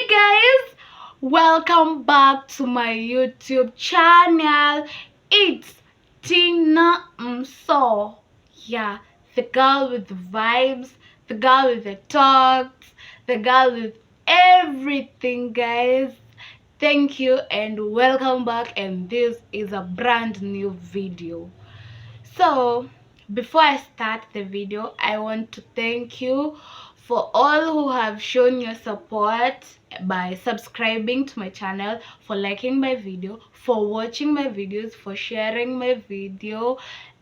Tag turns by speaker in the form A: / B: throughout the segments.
A: guys, welcome back to my YouTube channel. It's Tina Mso. Yeah, the girl with the vibes, the girl with the talks, the girl with everything, guys. Thank you and welcome back, and this is a brand new video. So before I start the video, I want to thank you for all who have shown your support by subscribing to my channel, for liking my video, for watching my videos, for sharing my video,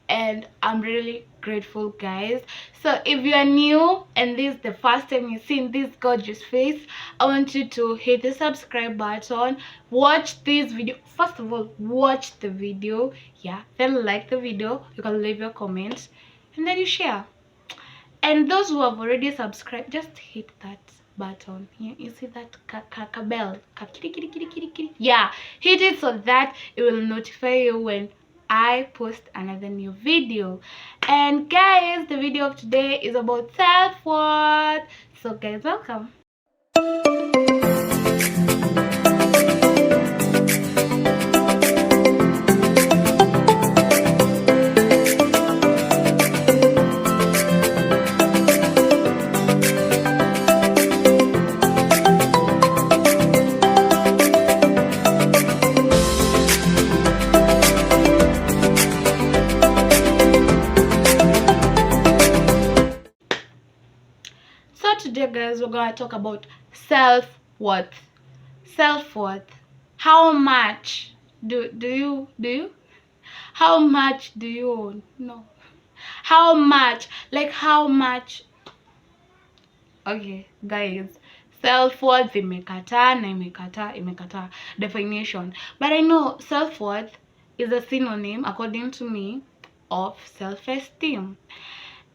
A: and I'm really grateful, guys. So if you are new and this is the first time you've seen this gorgeous face, I want you to hit the subscribe button, watch this video. First of all, watch the video, yeah, then like the video, you can leave your comments, and then you share. And those who have already subscribed, just hit that button. You see that bell, yeah, hit it so that it will notify you when I post another new video. And guys, the video of today is about self-worth. So guys, welcome. So today, guys, we're gonna talk about self-worth. Self-worth. How much do you how much do you own? No, how much, like how much. Okay guys, self-worth imekata definition, but I know self-worth is a synonym, according to me, of self-esteem.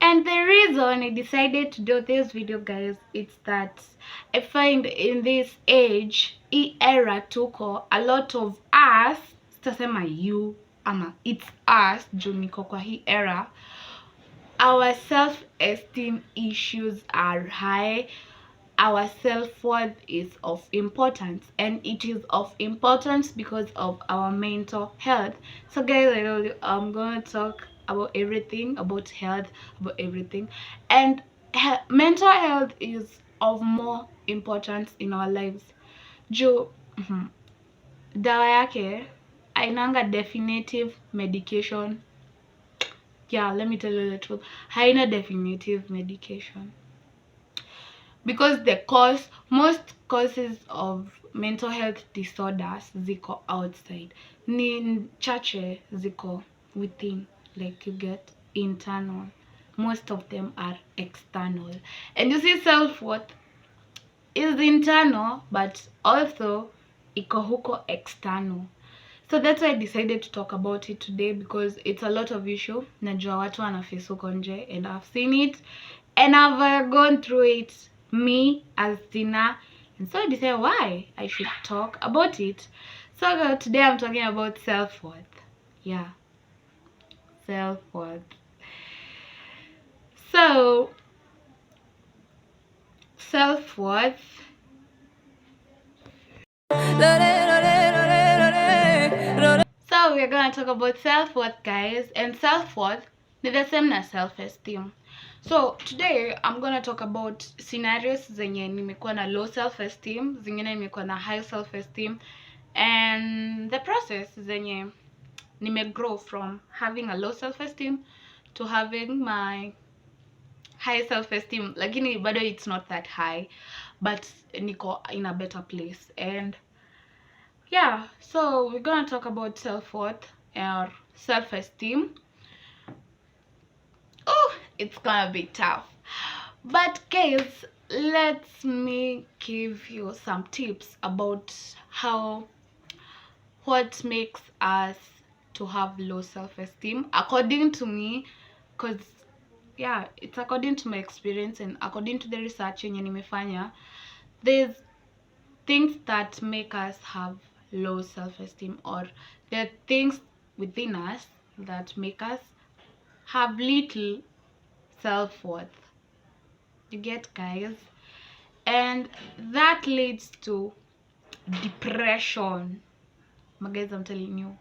A: And the reason I decided to do this video, guys, it's that I find in this age, era tuko, a lot of us, sitasema you ama it's us, juu niko kwa hii era, our self-esteem issues are high. Our self-worth is of importance, and it is of importance because of our mental health. So guys, I'm gonna talk about everything, about health, about everything. And mental health is of more importance in our lives. Juu dawa yake ainanga definitive medication. Yeah, let me tell you the truth, haina definitive medication, because most causes of mental health disorders ziko outside, ni chache ziko within, like you get internal. Most of them are external, and you see self-worth is internal, but also iko huko external. So that's why I decided to talk about it today, because it's a lot of issue. Najua watu wanaface huko nje, and I've seen it and I've gone through it, me as Tina, and so I decided why I should talk about it. So today I'm talking about self-worth. Yeah, self-worth. So self-worth, so we're gonna talk about self-worth, guys. And self-worth is the same as self-esteem. So today I'm gonna talk about scenarios zenye nimekuwa na low self-esteem, zingine nimekuwa na high self-esteem, and the process zenye grow from having a low self-esteem to having my high self-esteem. Lakini bado it's not that high, but niko in a better place. And yeah, so we're gonna talk about self-worth or self-esteem. Oh, it's gonna be tough, but guys, let me give you some tips about what makes us to have low self-esteem, according to me, because yeah, it's according to my experience and according to the research yenye nimefanya. There's things that make us have low self-esteem, or there are things within us that make us have little self-worth. You get, guys? and that leads to depression. My guys, I'm telling you,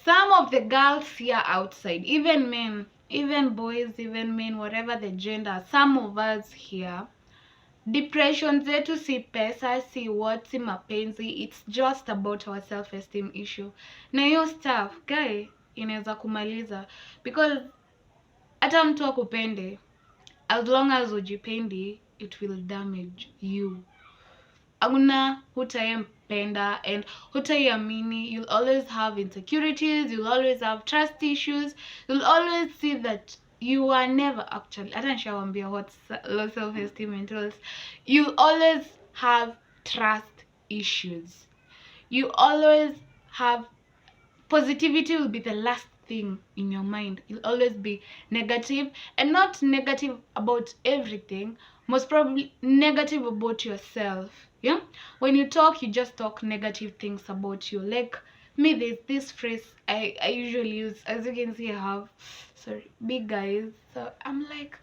A: some of the girls here outside, even men, even boys, even men, whatever the gender, some of us here, depression zetu si pesa, si what, si mapenzi, it's just about our self-esteem issue. Na hiyo stuff guy inaweza kumaliza, because hata mtu akupende, as long as ujipendi, it will damage you. Aguna hutayempenda and hutayamini. You'll always have insecurities, you'll always have trust issues, you'll always see that you are never actually, hata nishawambia what low self-esteem entails. You'll always have trust issues. You always have positivity, will be the last thing in your mind. You'll always be negative, and not negative about everything, most probably negative about yourself. Yeah, when you talk, you just talk negative things about you. Like me, there's this phrase I usually use. As you can see, I have big guys, so I'm like,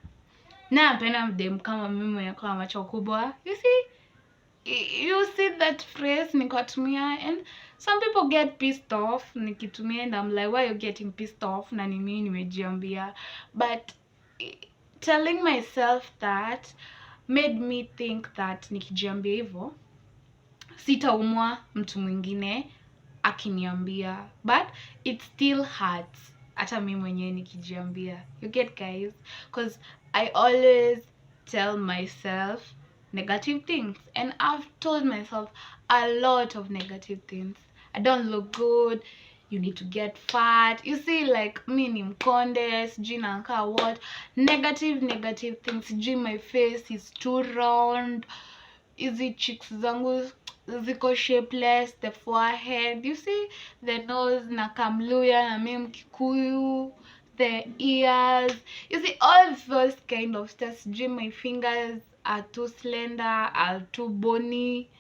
A: napenda mdem kama mimi mwenye kwa macho kubwa. You see that phrase nikatumia, and some people get pissed off nikitumia, and I'm like, why are you getting pissed off? Na ni mimi nimejiambia. But telling myself that made me think that nikijiambia hivyo sitaumwa mtu mwingine akiniambia, but it still hurts hata mimi mwenyewe nikijiambia. You get guys? Because I always tell myself negative things, and I've told myself a lot of negative things. I don't look good, you need to get fat, you see, like me ni mkonde, sijui nakaa what, negative things, sijui my face is too round, easy cheeks zangu ziko shapeless, the forehead, you see, the nose na kamluya na mimi Mkikuyu, the ears, you see, all those kind of stuff. My fingers are too slender, are too bony.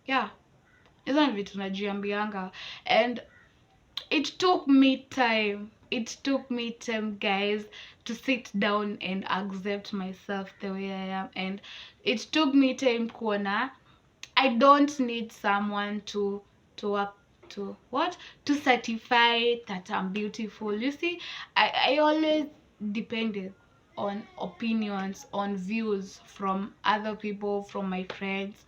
A: Yeah, hizo ni vitu najiambianga, and it took me time, guys, to sit down and accept myself the way I am. And it took me time kuona I don't need someone to work to certify that I'm beautiful. You see, I always depended on opinions, on views from other people, from my friends.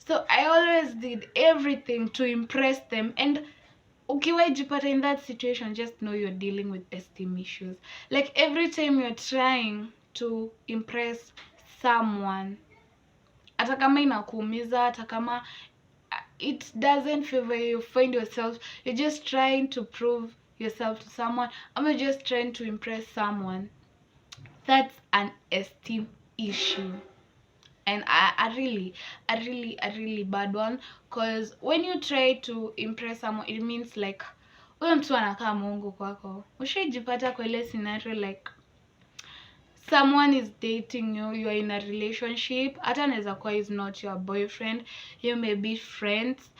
A: So I always did everything to impress them, and ukiwajipata in that situation, just know you're dealing with esteem issues. Like every time you're trying to impress someone, hata kama inakuumiza, hata kama it doesn't favor you, find yourself, you're just trying to prove yourself to someone, or you're just trying to impress someone, that's an esteem issue. And a really bad one, because when you try to impress someone, it means like huyo mtu anakaa Mungu kwako. Ushajipata kwa ile scenario, like someone is dating you, you are in a relationship, hata anaweza kuwa is not your boyfriend, you may be friends,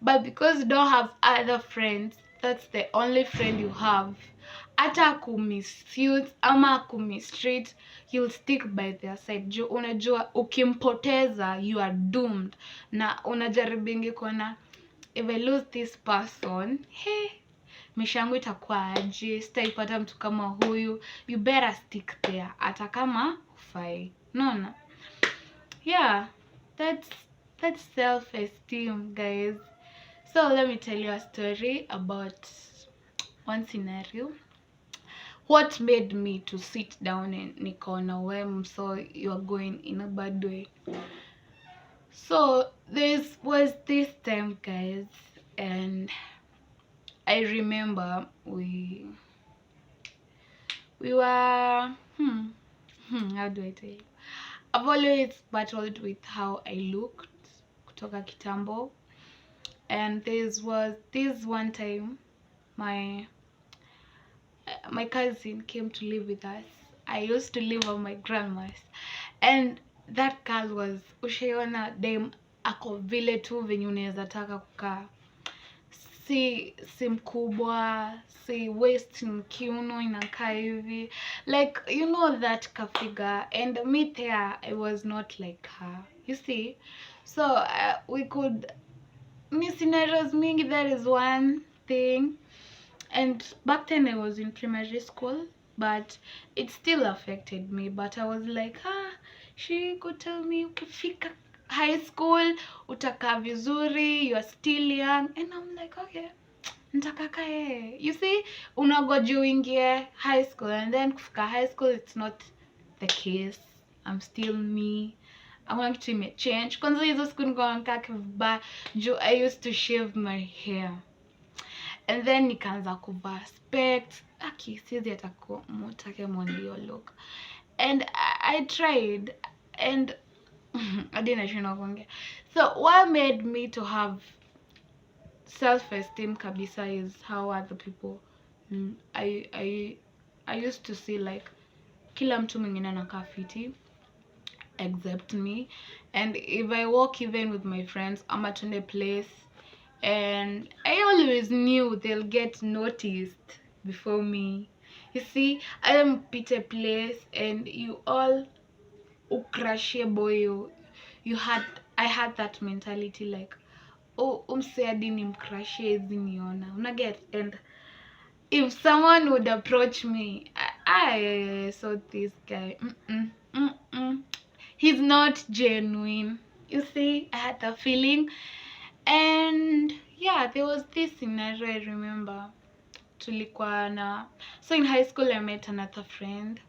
A: but because you don't have other friends, that's the only friend you have, hata kumisuse ama kumistreat, you'll stick by their side. Unajua ukimpoteza you are doomed, na unajaribingi kuona if I lose this person, hey, maisha yangu itakuwa aje, sitaipata mtu kama huyu. You better stick there hata kama hufai. No. Yeah, that's self-esteem, guys. So let me tell you a story about one scenario. What made me to sit down and nikaona wem, so you're going in a bad way. So this was this time, guys, and I remember we were how do I tell you? I've always battled with how I looked kutoka kitambo, and this one time my cousin came to live with us. I used to live on my grandma's, and that girl was ushaiona dem ako vile tu venye unaweza taka kukaa, si mkubwa, si waist ni kiuno inakaa hivi, like you know that ka figure. And me there, I was not like her. you see. So we could miss scenarios mingi, that is one thing. And back then I was in primary school, but it still affected me. But I was like, she could tell me ukifika high school utakaa vizuri, you are still young. And I'm like, okay, nitakaka you see, unagoja uingie high school, and then kufika high school it's not the case. I'm still me. Hakuna kitu imechange. Kwanza hizo siku nilikuwa nakaa vibaya juu I used to shave my hair. And then nikaanza kuvaa specs. Siwezi hata mutake mwone hiyo look. And I tried, and I didn't know kuongea. So what made me to have self-esteem kabisa is how other people, I used to see like kila mtu mwingine anakaa fiti except me. And if I walk even with my friends, I'm at a place, and I always knew they'll get noticed before me. You see, I am pick a place and you all ukrashie boyo. I had that mentality like, oh, umseadi ni mkrashie hizi niona. Una get? And if someone would approach me, I saw this guy. He's not genuine. You see, I had the feeling. And yeah, there was this scenario I remember. Tulikuwa na, so in high school I met another friend.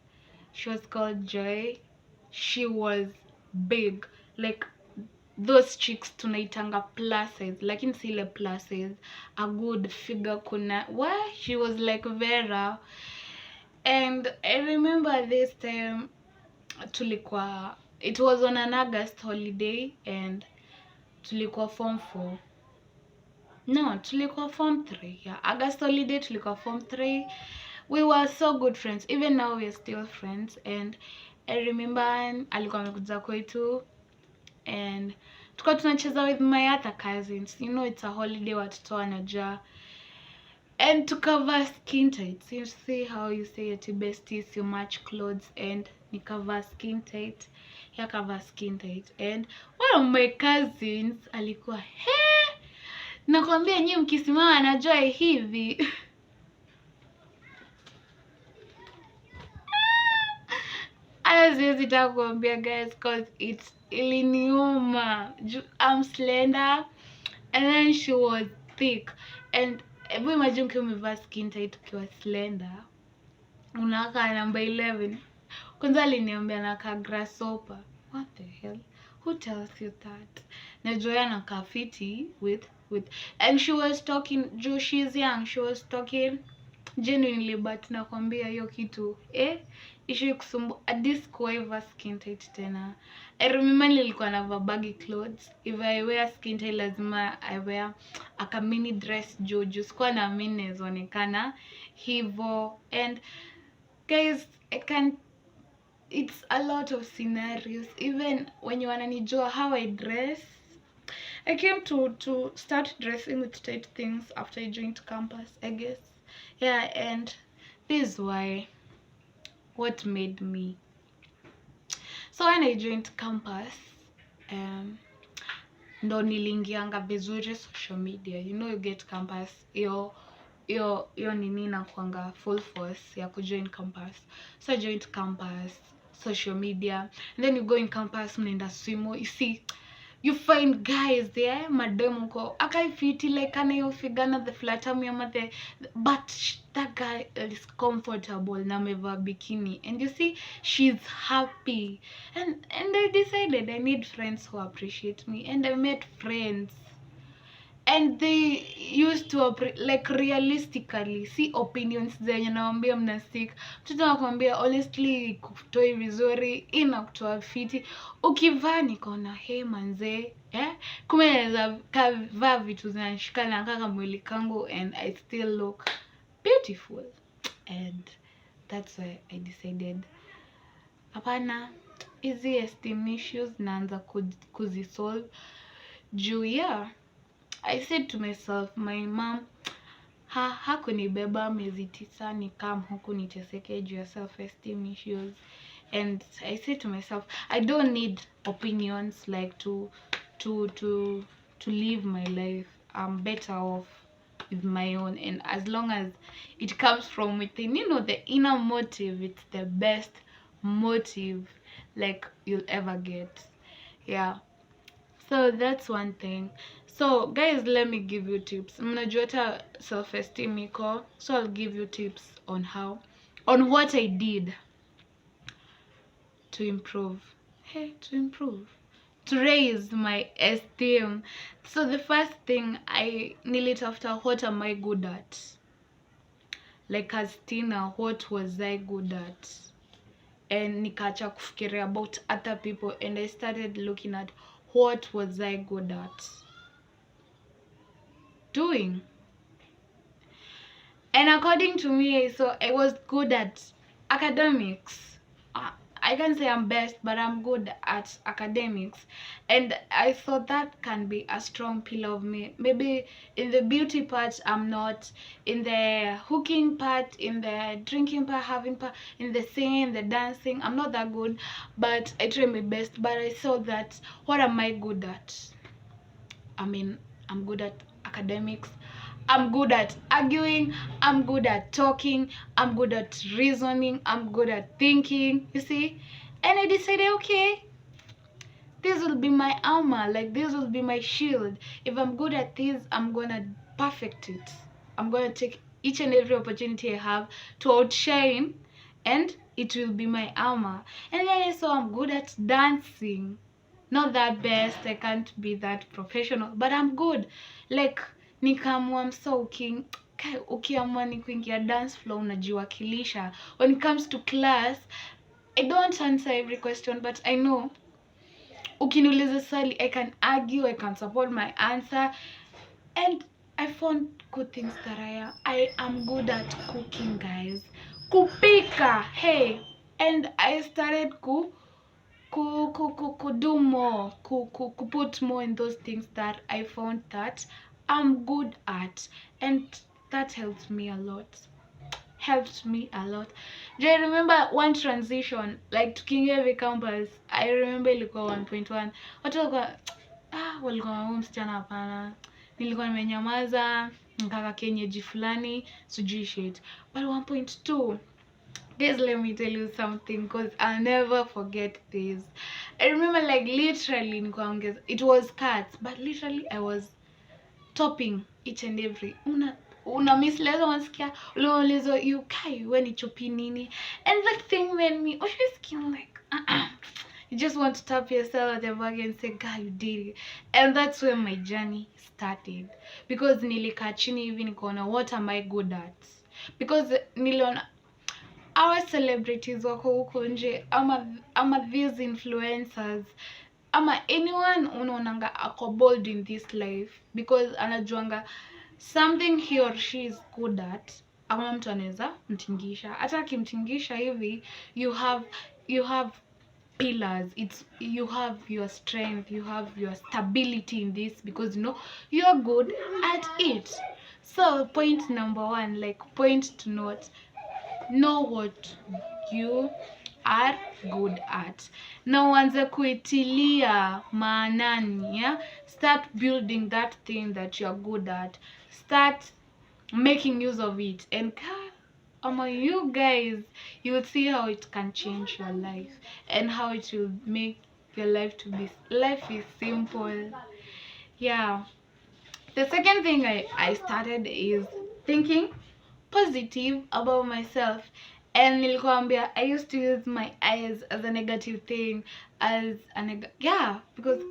A: She was called Joy. She was big, like those chicks tunaitanga plus size, lakini si ile plus size, a good figure. Kuna why she was like Vera. And I remember this time tulikuwa, it was on an August holiday, and tulikuwa form 4. No, tulikuwa form 3. Yeah, August holiday tulikuwa form 3. We were so good friends. Even now we are still friends. And I remember alikuwa amekuja kwetu, and tulikuwa tunacheza with my other cousins. You know, it's a holiday, watoto wanajaa. And tukavaa skin tight. You see how you say at besties you match clothes, and nikavaa skin tight. Yakavaa skin tight. And one of my cousins alikuwa, nakwambia nyinyi mkisimama na Joy hivi. Siwezi taka kuambia guys, cause it's iliniuma. I'm slender and then she was thick. And hebu imagine ukiwa umevaa skin tight ukiwa slender, unakaa number 11. Kwanza aliniambia nakaa grasshopper. What the hell? Who tells you that? Na Joy anakaa fiti with and she was talking, Joy, she's young, she was talking genuinely, but nakwambia hiyo kitu ishi kusumbu hadi sikuwa skin tight tena. I remember nilikuwa navaa baggy clothes. If I wear skin tight lazima I wear a mini dress juu sikuwa na mini zonekana hivo. And guys, it's a lot of scenarios. Even when you wananijua how I dress, I came to start dressing with tight things after I joined campus, I guess. Yeah, and this is why, what made me. So when I joined campus, ndo nilingianga vizuri social media. You know, you get campus, yo nini inakuanga full force ya kujoin campus. So I joined campus, social media, and then you go in campus, mnaenda swimo. You see, you find guys there, madam ko akaifiti like anayo figana the flatam yama the, but that guy is comfortable na amevaa bikini, and you see she's happy. And I decided I need friends who appreciate me, and I met friends, and they used to like realistically see opinions zenye naambia mnasik. Mtoto anakuambia honestly kutoi vizuri, inakutoa fiti. Ukivaa nikaona hey manze, kumbe naweza kavaa vitu zinashikana kaka mwili kangu and I still look beautiful. And that's why I decided hapana, hizi esteem issues naanza kuzisolve juu. Yeah, I said to myself, my mom hakunibeba miezi 9 nikam huku niteseke juu ya self-esteem issues. and I say to myself, I don't need opinions like to to live my life. I'm better off with my own, and as long as it comes from within, the inner motive, it's the best motive like you'll ever get. Yeah, so that's one thing. So guys, let me give you tips. Mnajua hata self-esteem iko, so I'll give you tips on what I did to improve. Hey, to improve, to raise my esteem. So the first thing, I nilitafuta what am I good at, like as Tina, what was I good at, and nikaacha kufikiria about other people, and I started looking at what was I good at doing. And according to me, so I was good at academics. I can say I'm best, but I'm good at academics. And I thought that can be a strong pillar of me. Maybe in the beauty part, I'm not. In the hooking part, in the drinking part, having part, in the singing, the dancing, I'm not that good. But I try my best. But I saw that, what am I good at? I mean, I'm good at academics, I'm good at arguing, I'm good at talking, I'm good at reasoning, I'm good at thinking, you see? And I decided, okay, this will be my armor, like this will be my shield. If I'm good at this, I'm gonna perfect it. I'm gonna take each and every opportunity I have to outshine, and it will be my armor. And then I saw I'm good at dancing. Not that best, I can't be that professional, but I'm good. Like nikaamua msa ukiamua ni kuingia dance floor unajiwakilisha. When it comes to class, I don't answer every question, but I know ukiniuliza swali, I can argue, I can support my answer. And I found good things that I am good at cooking, guys. Kupika, hey. And I started do more, put more in those things that I found that I'm good at, and that helped me a lot. Do I remember one transition, like tukiingia hivi campus, I remember ilikuwa 1.1, watu walikuwa msichana hapana, nilikuwa nimenyamaza, nikaka kenyeji fulani, sijui shit. But 1.2, guys, let me tell you something, because I'll never forget this. I remember, like, literally, it was cats, but literally I was topping each and every. Una miss lezo wansikia, ulizo you kai when chopi nini. And that thing made me, skin like, you just want to tap yourself at the back and say, God, you did it. And that's where my journey started. Because nilikaa chini hivi nikaona, what am I good at? Because niliona our celebrities wako huko nje, ama these influencers, ama anyone unaonanga ako bold in this life, because anajuanga something he or she is good at, ama mtu anaweza mtingisha. Hata akimtingisha hivi, you have pillars. You have your strength, you have your stability in this, because you're good at it. So point number 1, like, point to note, know what you are good at. Now uanze kuitilia maanani, yeah? Start building that thing that you're good at. Start making use of it, and you guys, you will see how it can change your life, and how it will make your life is simple. Yeah. The second thing I started is thinking positive about myself. And nilikwambia, I used to use my eyes as a negative thing, yeah, because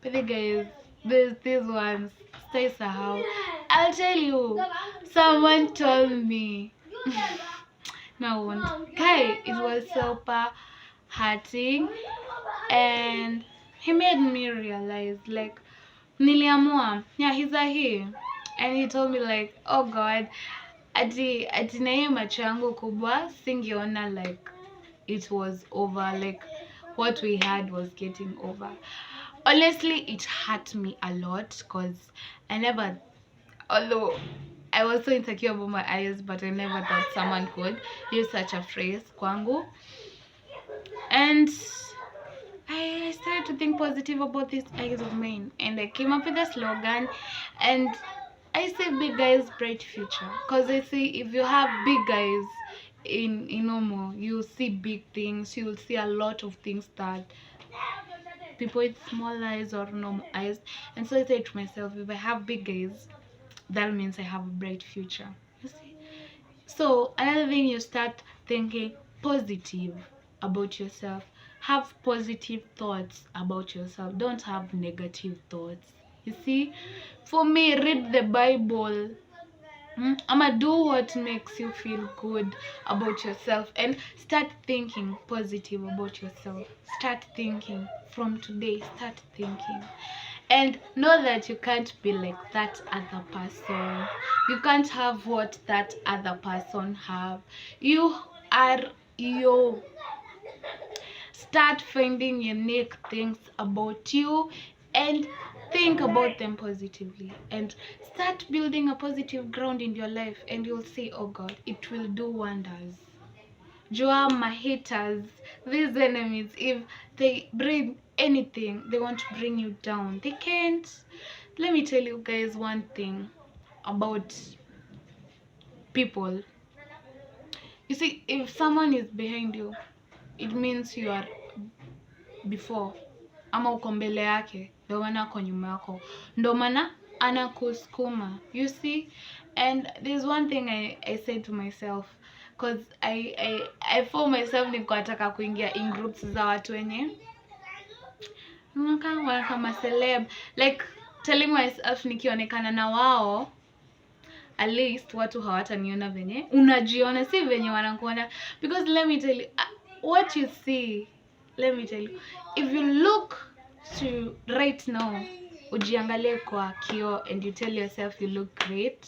A: but the guys, these ones, stay sahau. I'll tell you, someone told me, no one, it was super hurting, and he made me realize, like, niliamua, yeah, he's a he, and he told me, like, oh God, ati na hiyo macho yangu kubwa singeona like it was over, like what we had was getting over. Honestly, it hurt me a lot, because although I was so insecure about my eyes, but I never thought someone could use such a phrase kwangu. And I started to think positive about these eyes of mine, and I came up with a slogan, and I say big eyes, bright future. Cause I say if you have big eyes in Omo, you'll see big things. You'll see a lot of things that people with small eyes or normal eyes. And so I say to myself, if I have big eyes, that means I have a bright future. You see? So another thing, you start thinking positive about yourself. Have positive thoughts about yourself. Don't have negative thoughts. You see, for me, read the Bible. I'ma do what makes you feel good about yourself, and start thinking positive about yourself. Start thinking from today. Start thinking. And know that you can't be like that other person. You can't have what that other person have. You are you. Start finding unique things about you and think about them positively, and start building a positive ground in your life, and you'll see, oh God, it will do wonders. Joa, my haters, these enemies, if they bring anything, they want to bring you down, they can't. Let me tell you guys one thing about people. You see, if someone is behind you, it means you are before, ama uko mbele yake, ndio maana ako nyuma yako, ndio maana anakusukuma. You see? And there's one thing I said to myself, because I found myself niko nataka kuingia in groups za watu wenye kama celeb, like telling myself nikionekana na wao at least watu hawataniona venye unajiona, si venye wanakuona. Because let me tell you, what you see, let me tell you, if you look to right now, ujiangalie kwa kioo and you tell yourself you look great,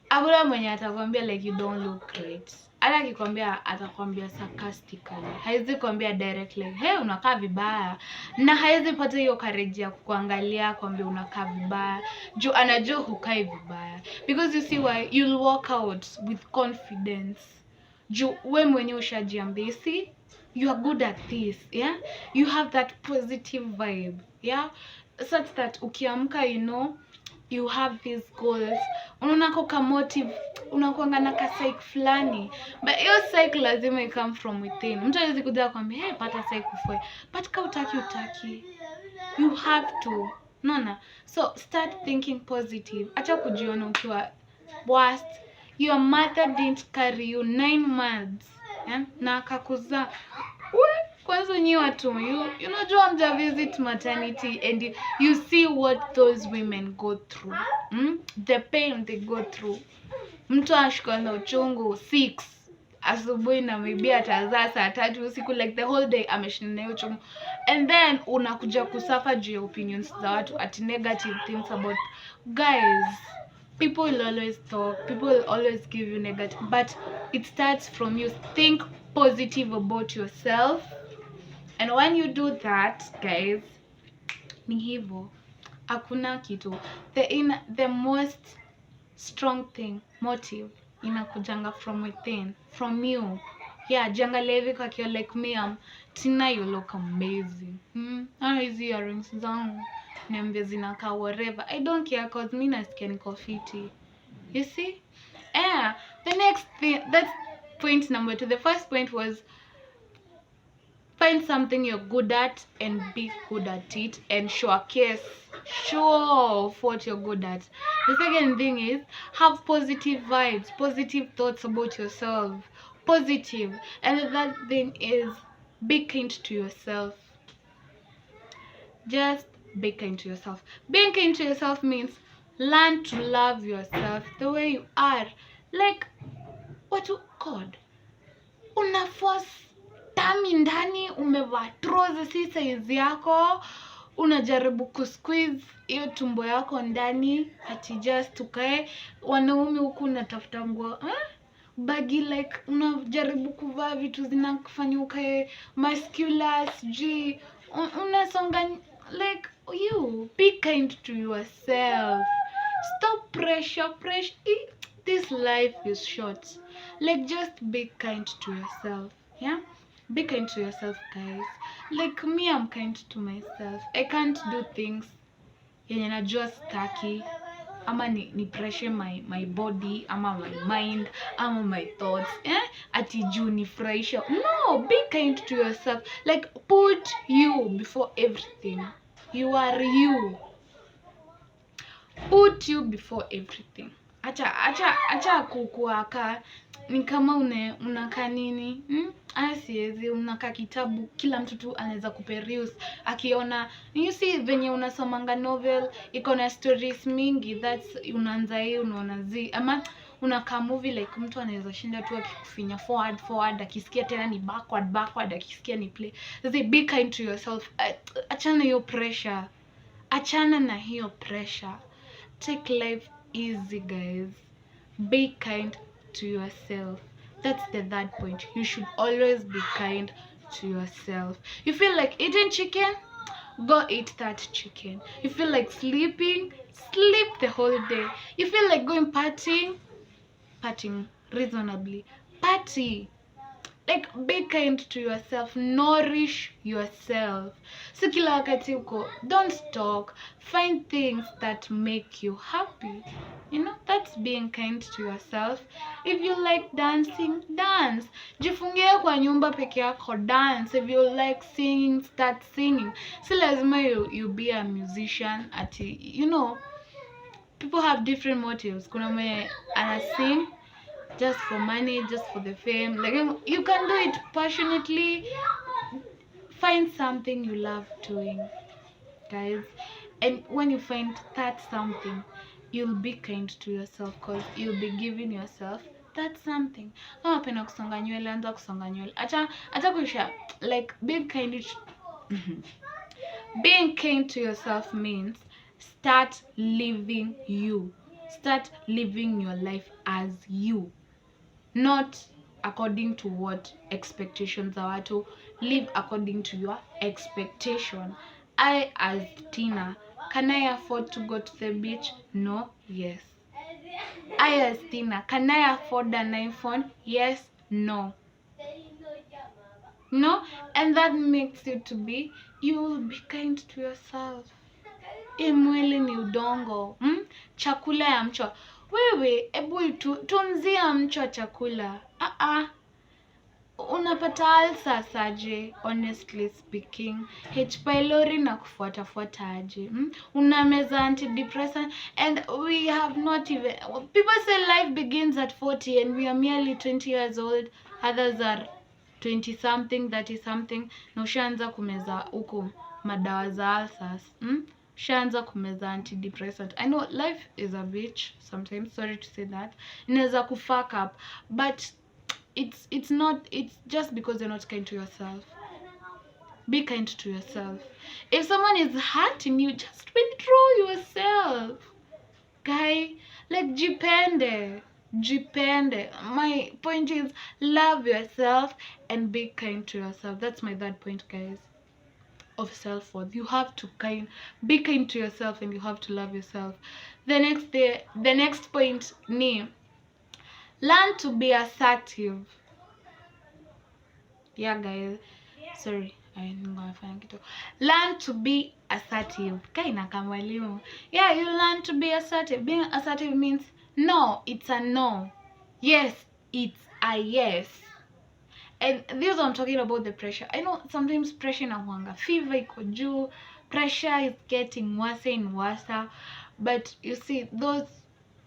A: hakuna mwenye atakwambia like you don't look great. Hata akikwambia atakwambia sarcastically, haizi kwambia directly hey unakaa vibaya, na haizi pata hiyo courage ya kuangalia kwambia unakaa vibaya juu anajua hukai vibaya. Because you see why, you'll walk out with confidence juu we mwenye ushajiambia, see you are good at this, yeah, you have that positive vibe, yeah, such that ukiamka, you know, you have these goals, unaona kwa motive, unakuanga na ka psyche fulani, but hiyo psyche lazima come from within. Mtu hawezi kuja kwambia hey pata psyche ufue, but kama utaki, you have to, unaona. So start thinking positive. Acha kujiona ukiwa worst. Your mother didn't carry you 9 months, yeah? Na akakuzaa. Kwanza nyi watu, you know, mja visit maternity and you see what those women go through, the pain they go through. Mtu ashikwa na uchungu 6 asubuhi na maybe atazaa saa 3 usiku, like the whole day ameshinda na uchungu, and then unakuja kusafa juu ya opinions za watu at negative things about. Guys, people will always talk, people will always give you negative, but it starts from you. Think positive about yourself, and when you do that, guys, ni hivyo, hakuna kitu. The most strong thing, motive, inakujanga from within, from you. Yeah, jiangalie hivi kwa kioo, like me, Tina, you look amazing. Hizi earrings zangu niambie zinakaa whatever, I don't care, cause mimi nasikia niko fiti. You see? Yeah, the next thing, that's point number 2. The first point was find something you're good at and be good at it and show off what you're good at. The second thing is have positive vibes, positive thoughts about yourself, positive. And the third thing is be kind to yourself. Just be kind to yourself. Being kind to yourself means learn to love yourself the way you are. Like what you God, una force tami ndani, umevaa trouser si size yako, unajaribu kusqueeze hiyo tumbo yako ndani ati just ukae. Wanaume huku unatafuta nguo baggy, like unajaribu kuvaa vitu zinakufanya ukae muscular, sijui unasonga. Like you be kind to yourself. Stop pressure. This life is short. Like, just be kind to yourself. Yeah, be kind to yourself, guys. Like me, I'm kind to myself. I can't do things yenye najua staki, ama ni pressure my body, ama my mind, ama my thoughts, ati juu nifurahisha. No, be kind to yourself. Like, put you before everything. You are you. Put you before everything. Acha kukuaka ni kama unaka nini? Asiezi unaka kitabu, kila mtu tu anaweza kuperuse akiona. You see venye unasomanga novel iko na stories mingi, that's unaanza hii unaona zi, ama unaka movie like mtu anaweza shinda tu akikufinya forward akisikia tena ni backward akisikia ni play. Be kind to yourself. Achana hiyo pressure. Achana na hiyo pressure. Take life easy, guys. Be kind to yourself. That's the third point. You should always be kind to yourself. You feel like eating chicken? Go eat that chicken. You feel like sleeping? Sleep the whole day. You feel like going partying? Partying reasonably. Party. Like, be kind to yourself. Nourish yourself. So kila wakati uko, don't talk. Find things that make you happy. That's being kind to yourself. If you like dancing, dance. Jifungie kwa nyumba peke yako, dance. If you like singing, start singing. So lazima you be a musician. People have different motives. Kuna mwenye ana sing just for money, just for the fame. Like, you can do it passionately. Find something you love doing, guys. And when you find that something, you'll be kind to yourself, because you'll be giving yourself that something. Kama pena kusonga nywele, anza kusonga nywele. Acha kuisha. Like, being kind to yourself means start living you. Start living your life as you. Not according to what expectations are to. Live according to your expectation. I, as Tina, can I afford to go to the beach? No. Yes. I, as Tina, can I afford an iPhone? Yes. No. No. And that makes you to be, you will be kind to yourself. Mwili ni udongo. Chakula ya mchwa. Wewe, ebu tunzia mchwa chakula. Unapata ulcers aje, honestly speaking. H. pylori na kufuata aje. Unameza antidepressant, and we have not even, people say life begins at 40 and we are merely 20 years old. Others are 20 something, 30 something. Na ushaanza kumeza huko madawa za ulcers. Ushaanza kumeza antidepressant. I know life is a bitch sometimes, sorry to say that. Inaweza kufuck up, but it's just because you're not kind to yourself. Be kind to yourself. If someone is hurting you, just withdraw yourself, guy. Like, jipende. My point is, love yourself and be kind to yourself. That's my third point, guys, of self-worth. You have to be kind to yourself, and you have to love yourself. The next point ni learn to be assertive. Yeah, guys. Sorry. Learn to be assertive. Kaina kama mwalimu. Yeah, you learn to be assertive. Being assertive means no, it's a no. Yes, it's a yes. And this I'm talking about the pressure. I know sometimes pressure inakuanga fever iko juu. Pressure is getting worse and worse. But you see, those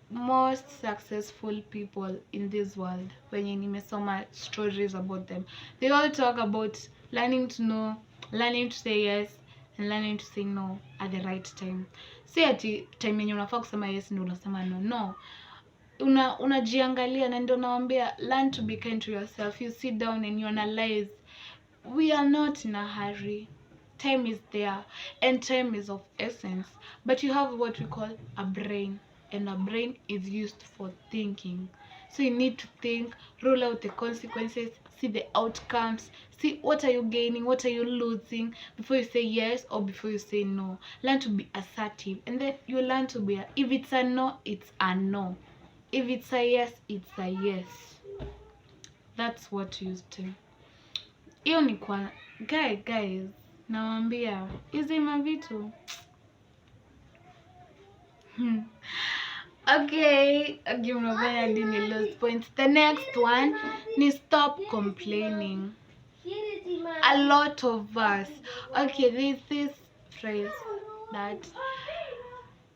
A: most successful people in this world, when you nimesoma stories about them, they all talk about learning to know, learning to say yes, and learning to say no at the right time. Si ati time yenye unafaa kusema yes ndio unasema no. Unajiangalia, na ndio nawaambia, learn to be kind to yourself. You sit down and you analyze. We are not in a hurry. Time is there, and time is of essence. But you have what we call a brain, and a brain is used for thinking. So you need to think, rule out the consequences, see the outcomes, see what are you gaining, what are you losing before you say yes or before you say no. Learn to be assertive, and then you learn to be if it's a no, it's a no. If it's a yes, it's a yes. That's what you do. Hiyo ni kwa guys, nawambia hizi mavitu. Okay, mnafanya dini lost points. The next one ni stop complaining. A lot of us, okay, there's this phrase that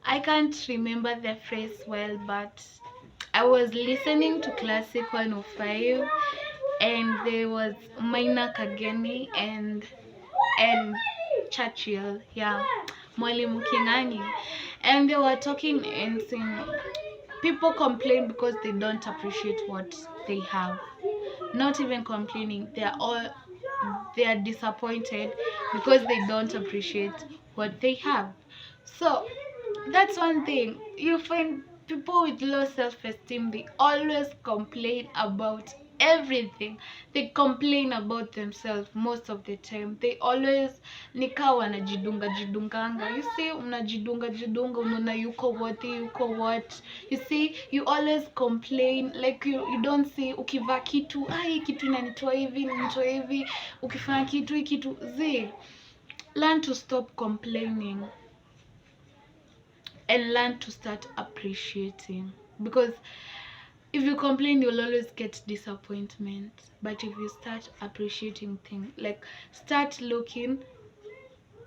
A: I can't remember the phrase well, but I was listening to Classic 105 and there was Maina Kageni and Churchill, yeah, Mwalimu Kingani, and they were talking and saying people complain because they don't appreciate what they have. Not even complaining, they are disappointed because they don't appreciate what they have. So that's one thing. You find people with low self-esteem, they always complain about everything. They complain about themselves most of the time. They always nika wanajidunganga. You see, unajidunga, unaona yuko what. You see, you always complain, like you don't see ukivaa kitu, hii kitu inanitoa hivi, ukifanya kitu zi. Learn to stop complaining and learn to start appreciating, because if you complain you'll always get disappointment. But if you start appreciating things, like start looking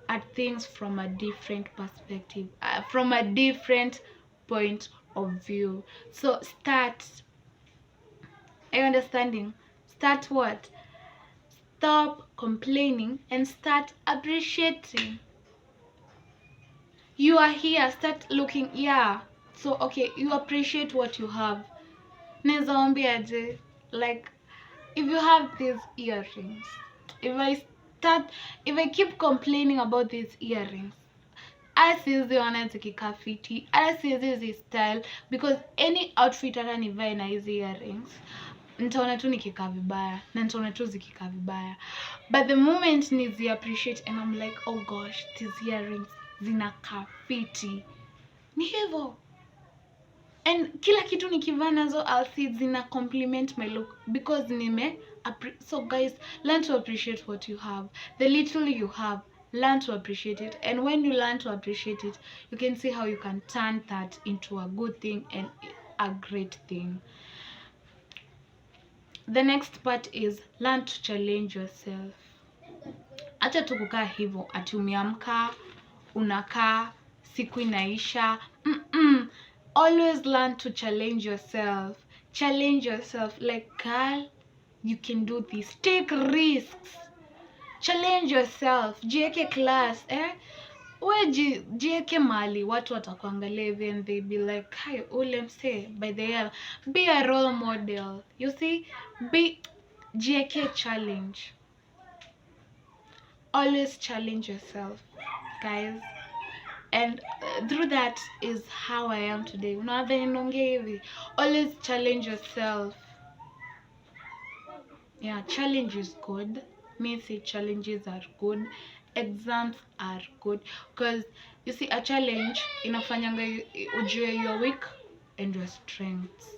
A: at things from a different perspective, from a different point of view. So start, are you understanding? Start what? Stop complaining and start appreciating. You are here, start looking. Yeah, so okay, you appreciate what you have. Nezawambiaje, like if you have these earrings, if I keep complaining about these earrings, I siwezi ona zikikaa fiti, I siwezi zi style, because any outfit hata nivae na hizi earrings nitaona tu nikikaa vibaya na nitaona tu zikikaa vibaya. But the moment nizi appreciate and I'm like, oh gosh, these earrings zinakaa fiti, ni hivyo. And kila kitu nikivaa nazo I'll see zina compliment my look because so guys, learn to appreciate what you have. The little you have, learn to appreciate it. And when you learn to appreciate it, you can see how you can turn that into a good thing and a great thing. The next part is learn to challenge yourself. Acha tu kukaa hivyo ati umeamka unakaa siku inaisha. Always learn to challenge yourself. Challenge yourself, like, girl, you can do this. Take risks. Challenge yourself. Jieke class, we jieke mali watu watakuangalia hivi and they be like, hi, ule mse by the year. Be a role model. You see, jieke challenge. Always challenge yourself, guys. And through that is how I am today. Always challenge yourself. Yeah, challenge is good. Me say challenges are good. Exams are good, because you see, a challenge inafanyanga ujue your weak and your strengths.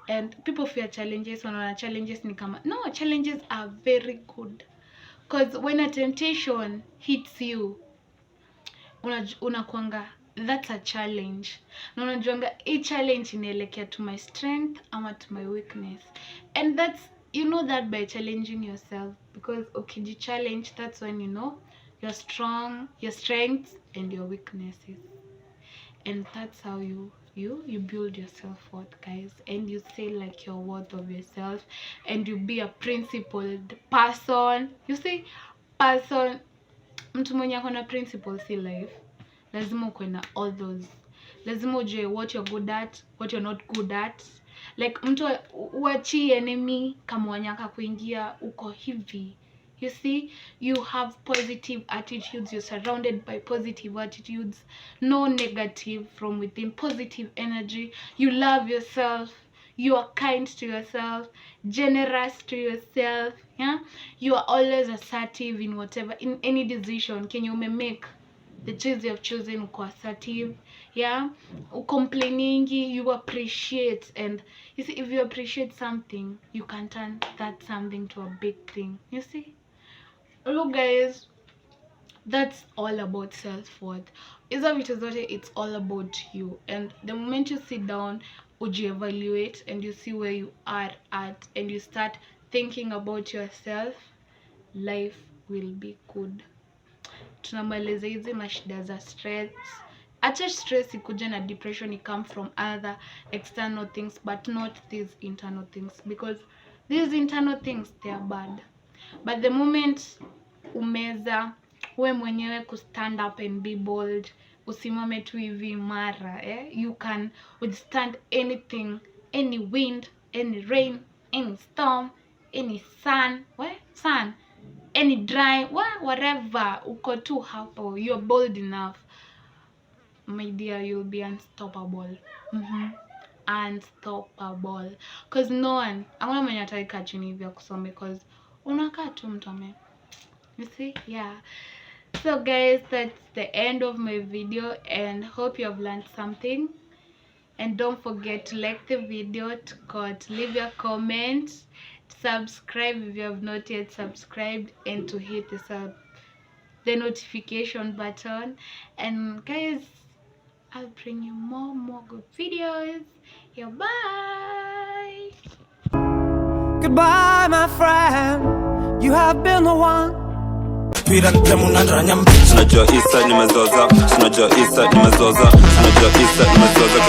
A: And people fear challenges. When challenges ni kama, no, challenges are very good, because when a temptation hits you, unakuanga, that's a challenge, na unajuanga hii challenge inaelekea to my strength ama to my weakness. And that's, you know that by challenging yourself, because ukiji challenge, that's when you know your strengths and your weaknesses. And that's how you build your self-worth, guys, and you say like your worth of yourself, and you be a principled person. You see, person, mtu mwenye akona principle si life. Lazima uwe na all those. Lazima ujue what you're good at, what you're not good at. Like mtu uachi enemy kama wanyaka kuingia uko hivi. You see, you have positive attitudes. You're surrounded by positive attitudes. No negative from within. Positive energy. You love yourself. You are kind to yourself, generous to yourself, yeah. You are always assertive in whatever, in any decision can you may make. The choice you have chosen, uko assertive, yeah. Complaining, you appreciate, and you see, if you appreciate something, you can turn that something to a big thing. You see, look guys, that's all about self-worth. Hizo vitu zote, it's all about you. And the moment you sit down, evaluate, and you see where you are at, and you start thinking about yourself, life will be good. Tunamaliza hizi mashida za stress. Acha stress ikuje na depression, it come from other external things, but not these internal things, because these internal things, they are bad. But the moment umeza we mwenyewe ku stand up and be bold, usimame tu hivi imara, you can withstand anything, any wind, any rain, any storm, any sun, any dry, whatever, uko tu hapo, you're bold enough, my dear, you'll be unstoppable. Unstoppable, because no one, hakuna mwenye ataika chini hivi kusome, because unakaa tu mtome. You see, yeah. So guys, that's the end of my video, and hope you have learned something. And don't forget to like the video, to leave your comments, subscribe if you have not yet subscribed, and to hit the notification button. And guys, I'll bring you more good videos. Yeah, bye.
B: Goodbye, my friend. You have been the one. Tunajua Isa nimezoza, tunajua Isa nimezoza, tunajua Isa nimezoza,